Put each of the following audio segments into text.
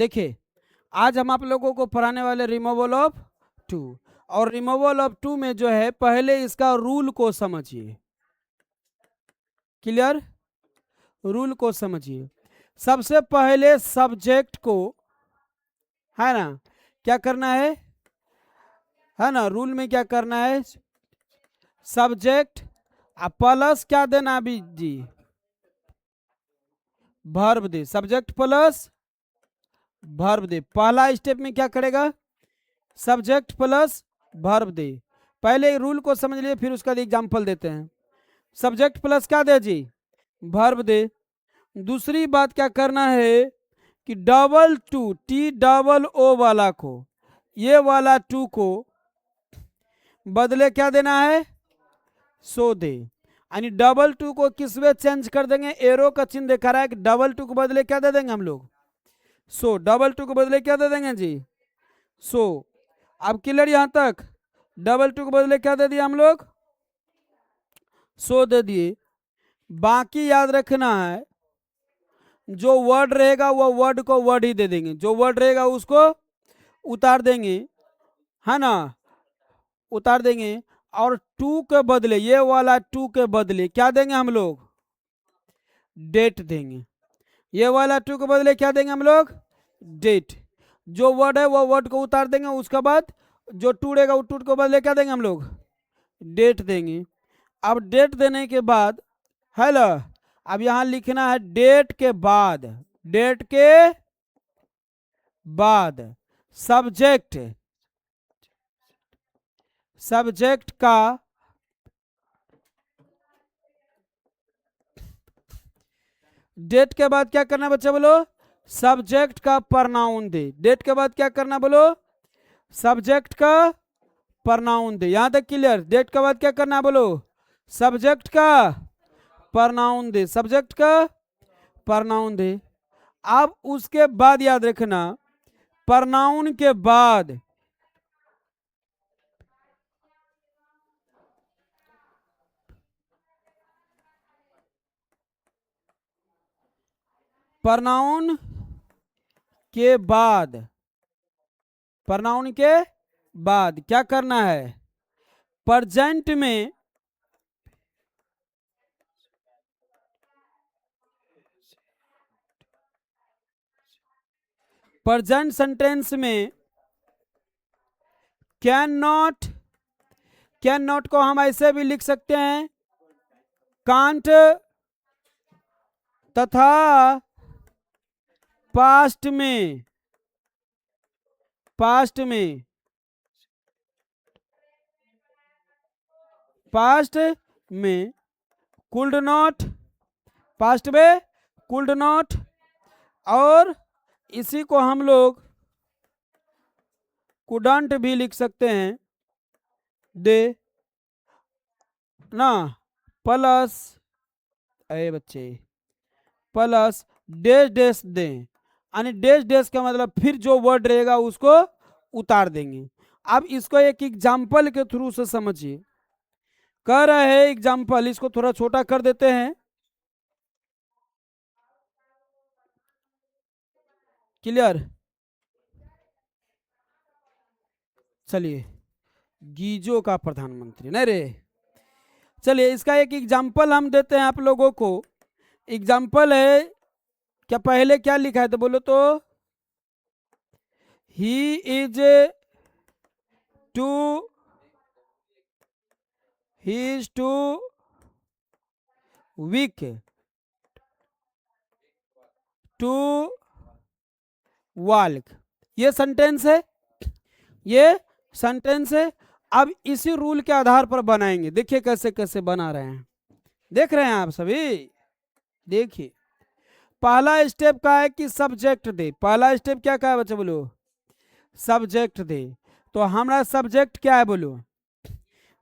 देखिए आज हम आप लोगों को पढ़ाने वाले रिमूवल ऑफ टू, और रिमूवल ऑफ टू में जो है पहले इसका रूल को समझिए। क्लियर? रूल को समझिए। सबसे पहले सब्जेक्ट को, है ना, क्या करना है ना, रूल में क्या करना है, सब्जेक्ट प्लस क्या देना अभी जी, वर्ब दे, सब्जेक्ट प्लस वर्ब दे। पहला स्टेप में क्या करेगा, सब्जेक्ट प्लस वर्ब दे। पहले रूल को समझ लिए, फिर उसका एग्जांपल देते हैं। सब्जेक्ट प्लस क्या दे जी, वर्ब दे। दूसरी बात क्या करना है कि double too, T double O वाला को, ये वाला टू को बदले क्या देना है, सो दे। यानी डबल टू को किस वे चेंज कर देंगे, एरो का चिन्ह दिखा रहा है कि डबल टू को बदले क्या दे देंगे हम लोग, सो। डबल टू को बदले क्या दे देंगे जी, सो। अब क्लियर यहां तक? डबल टू को बदले क्या दे दिया हम लोग, सो दे दिए। बाकी याद रखना है, जो वर्ड रहेगा वो वर्ड को वर्ड ही दे देंगे, जो वर्ड रहेगा उसको उतार देंगे, है ना, उतार देंगे। और टू के बदले, ये वाला टू के बदले क्या देंगे हम लोग, डेट देंगे। ये वाला टू के बदले क्या देंगे हम लोग, डेट। जो वर्ड है वो वर्ड को उतार देंगे, उसके बाद जो टू रहेगा वो टू के बदले क्या देंगे हम लोग, डेट देंगे। अब डेट देने के बाद, हेलो, अब यहां लिखना है डेट के बाद, डेट के बाद सब्जेक्ट, सब्जेक्ट का डेट के बाद क्या करना बच्चा बोलो, सब्जेक्ट का प्रनाउन दे। डेट के बाद क्या करना बोलो, सब्जेक्ट का प्रनाउन दे। यहां तक क्लियर? डेट के बाद क्या करना बोलो, सब्जेक्ट का प्रनाउन दे, सब्जेक्ट का प्रनाउन दे। अब उसके बाद याद रखना, प्रनाउन के बाद प्रनाउन के बाद, प्रनाउन के बाद क्या करना है, प्रेजेंट में, प्रेजेंट सेंटेंस में कैन नॉट, कैन नॉट को हम ऐसे भी लिख सकते हैं कांट, तथा पास्ट में, पास्ट में, पास्ट में कुल्ड नॉट, पास्ट में कुल्ड नॉट। और इसी को हम लोग कुडंट भी लिख सकते हैं, दे ना, प्लस, अरे बच्चे, प्लस डैश डैश दें, यानी डैश डैश का मतलब फिर जो वर्ड रहेगा उसको उतार देंगे। अब इसको एक एग्जाम्पल के थ्रू से समझिए। कह रहे हैं एग्जाम्पल, इसको थोड़ा छोटा कर देते हैं। क्लियर? चलिए, गीजो का प्रधानमंत्री नहीं रे। चलिए इसका एक एग्जाम्पल हम देते हैं आप लोगों को। एग्जाम्पल है क्या, पहले क्या लिखा है तो बोलो तो, he is too, he is too weak to walk. ये सेंटेंस है, ये सेंटेंस है। अब इसी रूल के आधार पर बनाएंगे, देखिए कैसे कैसे बना रहे हैं, देख रहे हैं आप सभी। देखिए पहला स्टेप का है कि सब्जेक्ट दे। पहला स्टेप क्या का है बच्चे बोलो, सब्जेक्ट दे। तो हमारा सब्जेक्ट क्या है बोलो,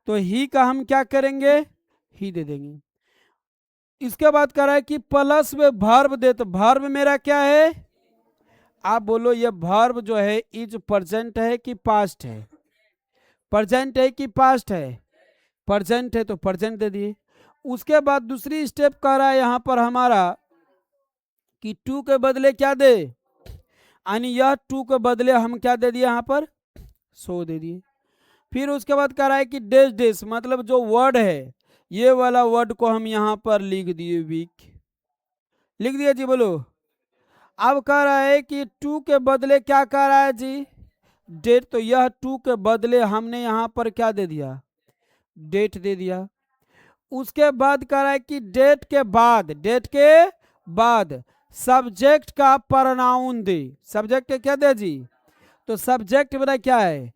तो ही का हम क्या करेंगे, ही दे देंगे। इसके बाद कह रहा है कि प्लस में वर्ब दे, तो वर्ब मेरा क्या है, आप बोलो ये वर्ब जो है इज प्रेजेंट है कि पास्ट है, प्रेजेंट है कि पास्ट है, प्रेजेंट है तो प्रेजेंट दे दिए। उसके बाद दूसरी स्टेप कह रहा है यहां पर हमारा कि टू के बदले क्या दे, यानी यह टू के बदले हम क्या दे दिए यहाँ पर, सो दे दिए। फिर उसके बाद कह रहा है कि डेश डेश मतलब जो वर्ड है ये वाला वर्ड को हम यहाँ पर लिख दिए वीक, लिख दिया जी बोलो। अब कह रहा है कि टू के बदले क्या कह रहा है जी, डेट, तो यह टू के बदले हमने यहाँ पर क्या दे दिया, डेट दे दिया। उसके बाद कह रहा है कि डेट के बाद सब्जेक्ट का प्रनाउन दे, सब्जेक्ट क्या दे जी, तो सब्जेक्ट मेरा क्या है,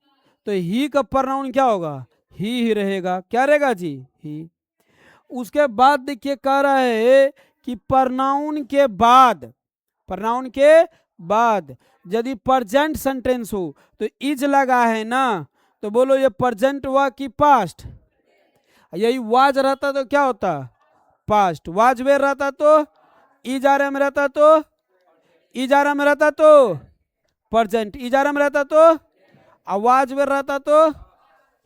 तो ही का प्रनाउन क्या होगा, ही रहेगा, क्या रहेगा जी, ही। उसके बाद देखिए कह रहा है कि प्रनाउन के बाद यदि प्रेजेंट सेंटेंस हो तो इज लगा है ना, तो बोलो ये प्रेजेंट हुआ कि पास्ट, यही वाज रहता तो क्या होता, पास्ट, वाज वेर रहता तो इजारा में रहता तो, इजारा में रहता तो प्रेजेंट, इजारा में रहता तो आवाज वेर रहता तो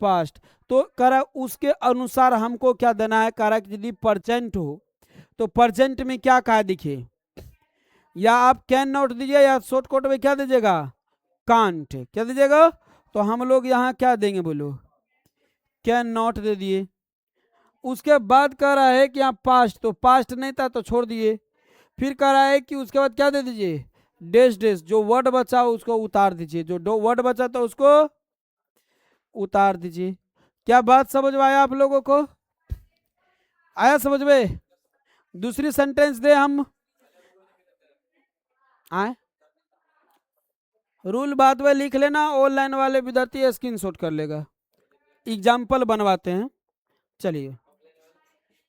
पास्ट। तो करा उसके अनुसार हमको क्या देना है, करा कि यदि प्रेजेंट हो तो प्रेजेंट में क्या कहा दिखे, या आप कैन नॉट दीजिए या शॉर्टकट में क्या दीजिएगा, कांट, क्या दीजिएगा, तो हम लोग यहाँ क्या देंगे बोलो, कैन नॉट दे दिए। उसके बाद कह रहा है कि यहाँ पास्ट, तो पास्ट नहीं था तो छोड़ दिए। फिर कह रहा है कि उसके बाद क्या दे दीजिए, डेश डेश, जो वर्ड बचा उसको उतार दीजिए, जो वर्ड बचा था उसको उतार दीजिए। क्या बात समझ में आया आप लोगों को, आया समझ में। दूसरी सेंटेंस दे हम, आए रूल बाद में लिख लेना, ऑनलाइन वाले विद्यार्थी स्क्रीनशॉट कर लेगा, एग्जाम्पल बनवाते हैं। चलिए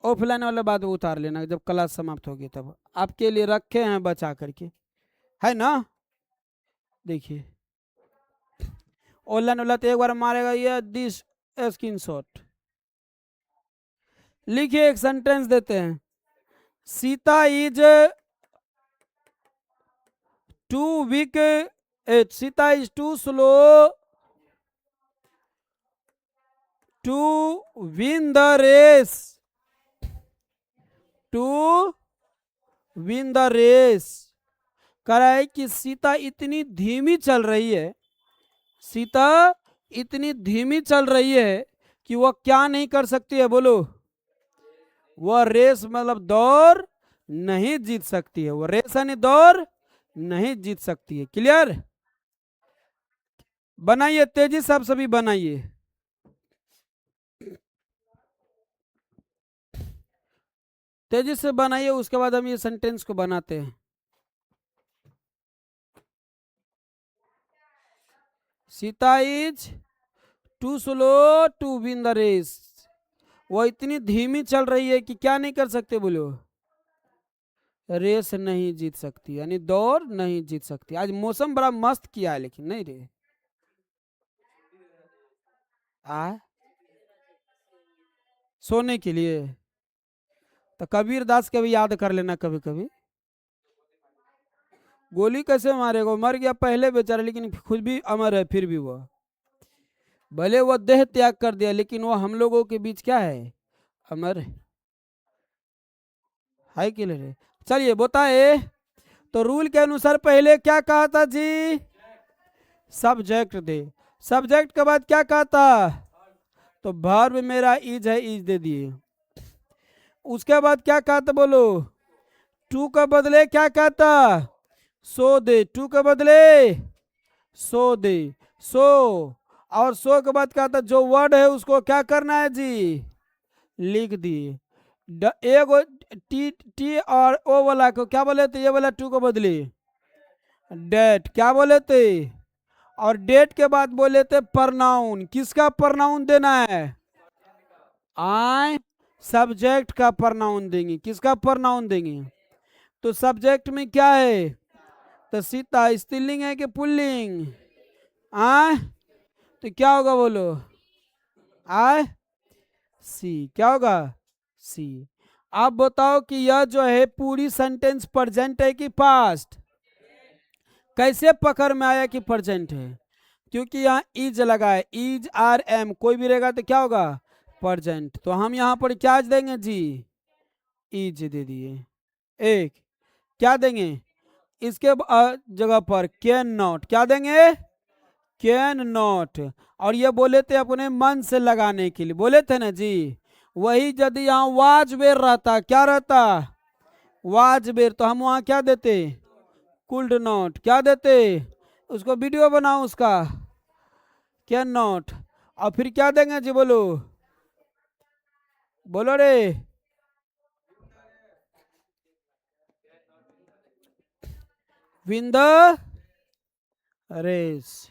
ऑफलाइन वाला बाद में उतार लेना जब क्लास समाप्त होगी, तब आपके लिए रखे हैं बचा करके, है ना। देखिए ऑनलाइन वाला तो एक बार मारेगा ये दिस स्क्रीनशॉट। लिखिए एक सेंटेंस देते हैं, Sita is too weak, Sita is too slow to win the race, to win the race. कह रहा है कि सीता इतनी धीमी चल रही है, सीता इतनी धीमी चल रही है कि वह क्या नहीं कर सकती है बोलो, वह रेस मतलब दौड़ नहीं जीत सकती है, वह रेस यानी दौड़ नहीं जीत सकती है। क्लियर, बनाइए तेजी से, आप सभी बनाइए। तेजी से बनाइए, उसके बाद हम ये सेंटेंस को बनाते हैं। Sita is too slow to win the race, वो इतनी धीमी चल रही है कि क्या नहीं कर सकते बोलो, रेस नहीं जीत सकती, यानी दौड़ नहीं जीत सकती। आज मौसम बड़ा मस्त किया है, लेकिन नहीं रे सोने के लिए तो कबीर दास के भी याद कर लेना कभी कभी। गोली कैसे मारेगा, मर गया पहले बेचारा, लेकिन खुद भी अमर है। फिर भी वह भले वह देह त्याग कर दिया, लेकिन वह हम लोगों के बीच क्या है, अमर है कि नहीं। चलिए बताए, तो रूल के अनुसार पहले क्या कहा था जी, सब्जेक्ट दे, सब्जेक्ट के बाद क्या कहा था, तो वर्ब मेरा इज है, इज दे दिए। उसके बाद क्या कहा था बोलो, टू के बदले क्या कहता, सो दे, टू के बदले सो दे, सो, और सो के बाद कहता जो वर्ड है उसको क्या करना है जी, लिख दिए। एगो टी टी और ओ वाला को क्या बोले थे, ये वाला टू को बदले डेट, क्या बोले थे, और डेट के बाद बोले थे प्रनाउन, किसका प्रनाउन देना है, आई सब्जेक्ट का प्रनाउन देंगे, किसका प्रनाउन देंगे, तो सब्जेक्ट में क्या है, तो सीता स्त्रीलिंग है कि पुल्लिंग, आ तो क्या होगा बोलो, आ सी, क्या होगा सी। आप बताओ कि यह जो है पूरी सेंटेंस प्रेजेंट है कि पास्ट, कैसे पकड़ में आया कि प्रेजेंट है, क्योंकि यहाँ इज लगा है, इज आर एम कोई भी रहेगा तो क्या होगा प्रेजेंट, तो हम यहाँ पर क्या देंगे जी, इज दे दिए। एक क्या देंगे, इसके जगह पर कैन नॉट क्या देंगे, कैन नॉट। और ये बोले थे अपने मन से लगाने के लिए, बोले थे ना जी। वही यदि यहाँ वाज बेर रहता, क्या रहता, वाज बेर, तो हम वहां क्या देते, कुल्ड नॉट, क्या देते, उसको वीडियो बनाओ उसका, कैन नॉट। और फिर क्या देंगे जी, बोलो बोलो रे, विन द रेस।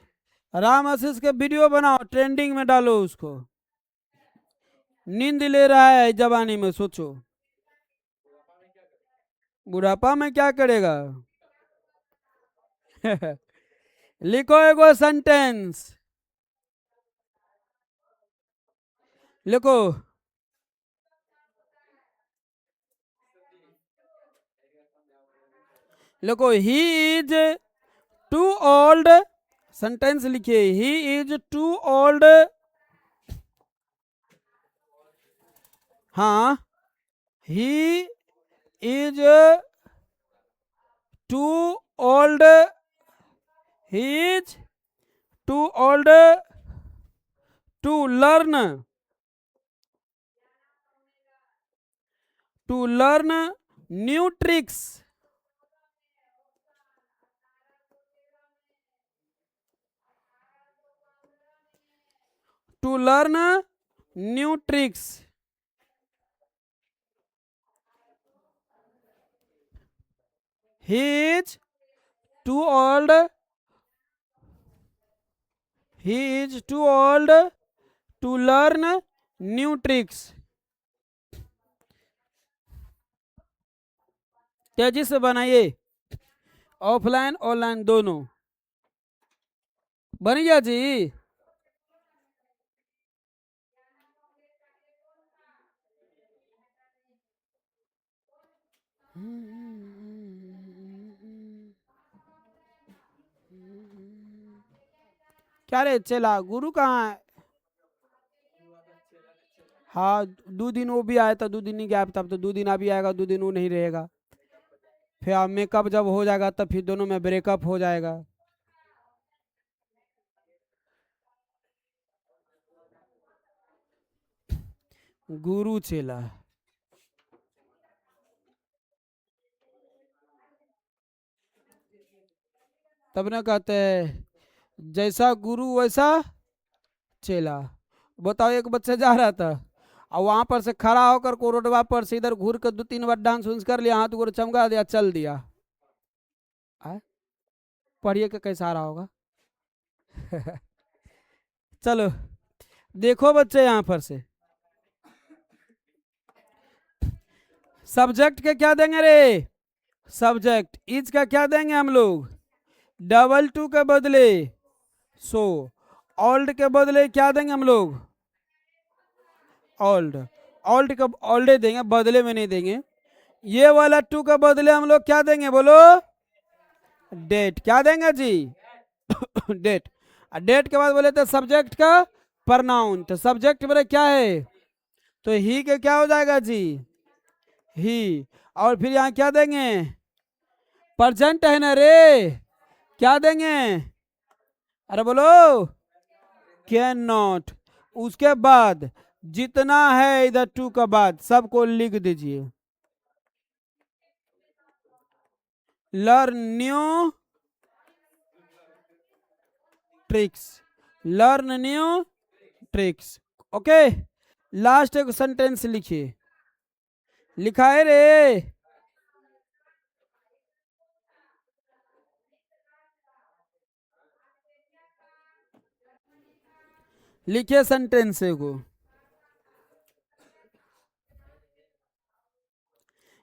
राम आशीष के वीडियो बनाओ, ट्रेंडिंग में डालो उसको। नींद ले रहा है जवानी में, सोचो बुढ़ापा में क्या करेगा। लिखो एगो सेंटेंस, लिखो, लिखो, he is too old, sentence लिखिए, ही इज टू ओल्ड, हाँ, he is too old, he is too old to learn, to learn new tricks, to learn new tricks, he is too old, he is too old to learn new tricks। तेजी से बनाइए, offline online दोनों, बन गया जी। क्या रे चला, गुरु कहाँ है। हाँ 2 दिन वो भी आया था, 2 दिन नहीं गया, तब तो 2 दिन अभी आएगा, 2 दिन वो नहीं रहेगा। फिर अब मेकअप जब हो जाएगा तब फिर दोनों में ब्रेकअप हो जाएगा। गुरु चेला, तब ना कहते हैं जैसा गुरु वैसा चेला। बताओ, एक बच्चा जा रहा था और वहां पर से खड़ा होकर को रोडवा पर से इधर घूर कर 2-3 बार डांस उन्स कर लिया, हाथ गोड़ चमका दिया, चल दिया। पढ़िए कि कैसा रहा होगा। चलो देखो बच्चे, यहां पर से सब्जेक्ट के क्या देंगे रे, सब्जेक्ट इज का क्या देंगे हम लोग, डबल टू के बदले सो, ओल्ड के बदले क्या देंगे हम लोग, ओल्ड, ओल्ड का ओल्डे देंगे, बदले में नहीं देंगे। ये वाला टू का बदले हम लोग क्या देंगे, बोलो डेट, क्या देंगे जी, डेट। डेट के बाद बोले तो सब्जेक्ट का प्रनाउन, तो सब्जेक्ट बोले क्या है, तो ही के क्या हो जाएगा जी, ही। और फिर यहाँ क्या देंगे, प्रेजेंट है ना रे, क्या देंगे, अरे बोलो कैन नॉट। उसके बाद जितना है इधर टू का बाद सबको लिख दीजिए, learn new tricks, learn new tricks. Okay, last एक सेंटेंस लिखिए, लिखा है रे, लिखिए सेंटेंस को,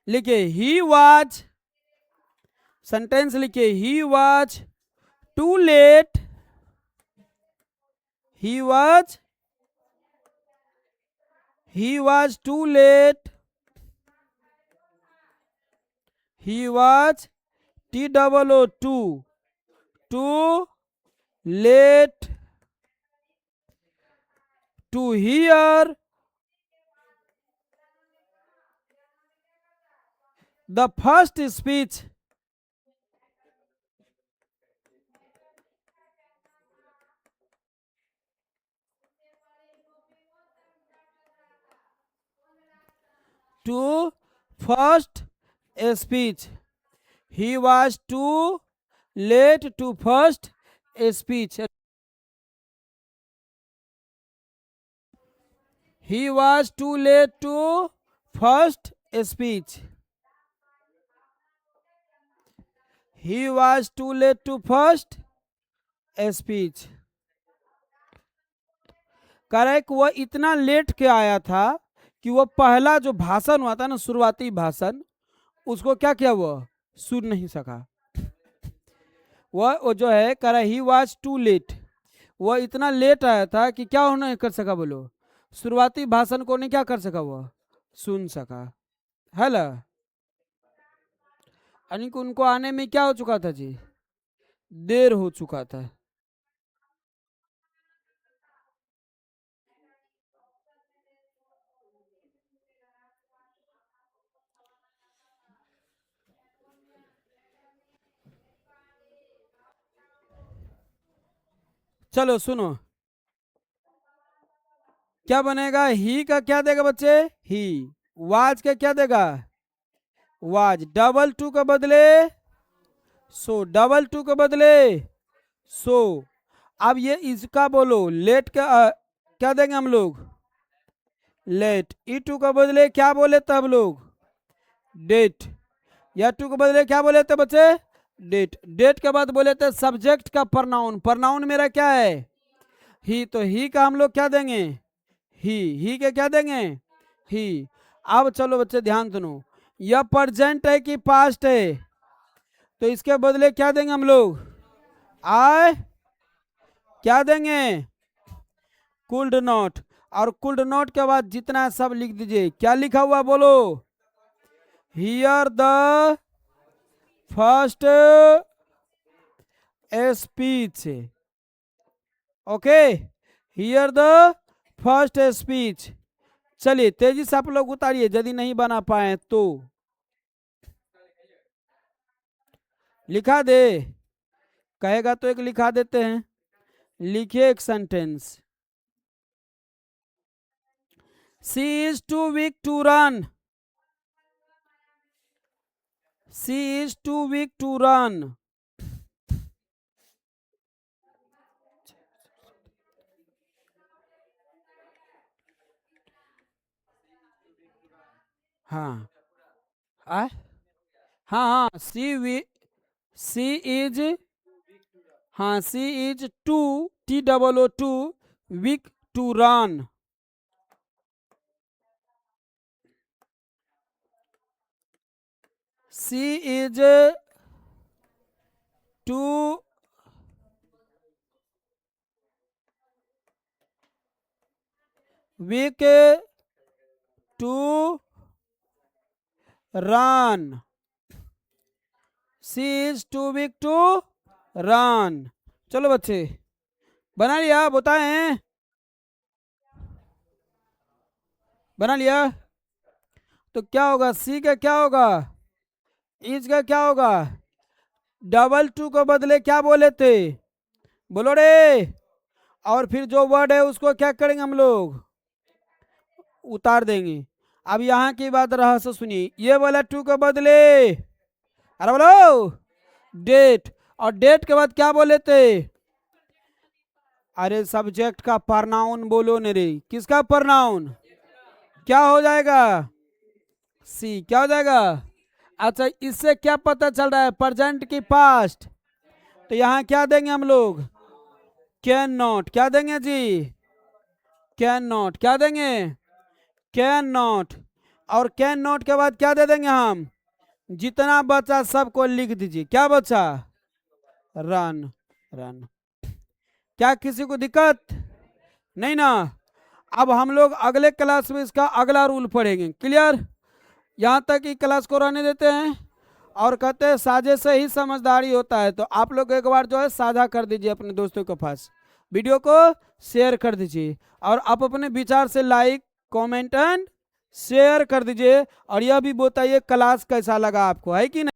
लिखिए ही वाज, सेंटेंस लिखिए, he was too late, he was too late, he was TOO too late to hear the first speech to first speech. He was too late to first speech. He was too late to first speech. He was too late to first speech. Correct, वह इतना late के आया था कि वह पहला जो भाषण हुआ था ना, शुरुआती भाषण, उसको क्या किया, वह सुन नहीं सका। वह जो है कह रहा ही वॉज टू लेट, वह इतना लेट आया था कि क्या नहीं कर सका, बोलो, शुरुआती भाषण को नहीं क्या कर सका, वह सुन सका। हेलो, यानी कि उनको आने में क्या हो चुका था जी, देर हो चुका था। चलो सुनो, क्या बनेगा, ही का क्या देगा बच्चे, ही, वाज का क्या देगा, वाज, डबल टू के बदले सो, डबल टू के बदले सो। अब ये इसका बोलो, लेट का क्या देंगे हम लोग, लेट, ई टू के बदले क्या बोले तब लोग, डेट, या टू के बदले क्या बोले थे बच्चे, डेट, डेट के बाद बोले थे सब्जेक्ट का प्रनाउन, प्रनाउन मेरा क्या है, ही, तो ही का हम लोग क्या देंगे, ही के क्या देंगे, ही। अब चलो बच्चे ध्यान सुनो, यह प्रेजेंट है कि पास्ट है, तो इसके बदले क्या देंगे हम लोग, आए, क्या देंगे, कुल्ड नॉट, और कुल्ड नॉट के बाद जितना सब लिख दीजिए, क्या लिखा हुआ बोलो, here the first speech, okay, here the first speech. चलिए तेजी से आप लोग उतारिए, यदि नहीं बना पाए तो लिखा दे, कहेगा तो एक लिखा देते हैं, लिखिए एक sentence, she is too weak to run, she is too weak to run. हाँ हाँ हाँ, सी इज, हाँ she is too, T double O too, weak to run, she is too weak to run, she is too weak to run. चलो बच्चे बना लिया, बताएं, बना लिया, तो क्या होगा, सी का क्या होगा, इज का क्या होगा, डबल टू को बदले क्या बोले थे, बोलो रे, और फिर जो वर्ड है उसको क्या करेंगे हम लोग, उतार देंगे। अब यहाँ की बात रहस्य सुनिए, ये वाला टू के बदले, अरे बोलो, डेट, और डेट के बाद क्या बोले थे, अरे सब्जेक्ट का प्रनाउन बोलो न रे, किसका प्रनाउन, क्या हो जाएगा, सी, क्या हो जाएगा। अच्छा इससे क्या पता चल रहा है, प्रेजेंट की पास्ट, तो यहाँ क्या देंगे हम लोग, कैन नॉट, क्या देंगे जी, कैन नॉट, क्या देंगे, कैन नॉट, और कैन नॉट के बाद क्या दे देंगे हम, जितना बचा सबको लिख दीजिए, क्या बचा, रन, रन। क्या किसी को दिक्कत नहीं ना। अब हम लोग अगले क्लास में इसका अगला रूल पढ़ेंगे, क्लियर। यहाँ तक ही क्लास को रहने देते हैं, और कहते हैं साझे से ही समझदारी होता है, तो आप लोग एक बार जो है साझा कर दीजिए अपने दोस्तों के पास, वीडियो को शेयर कर दीजिए, और आप अपने विचार से लाइक कमेंट एंड शेयर कर दीजिए, और यह भी बताइए क्लास कैसा लगा आपको, है कि नहीं।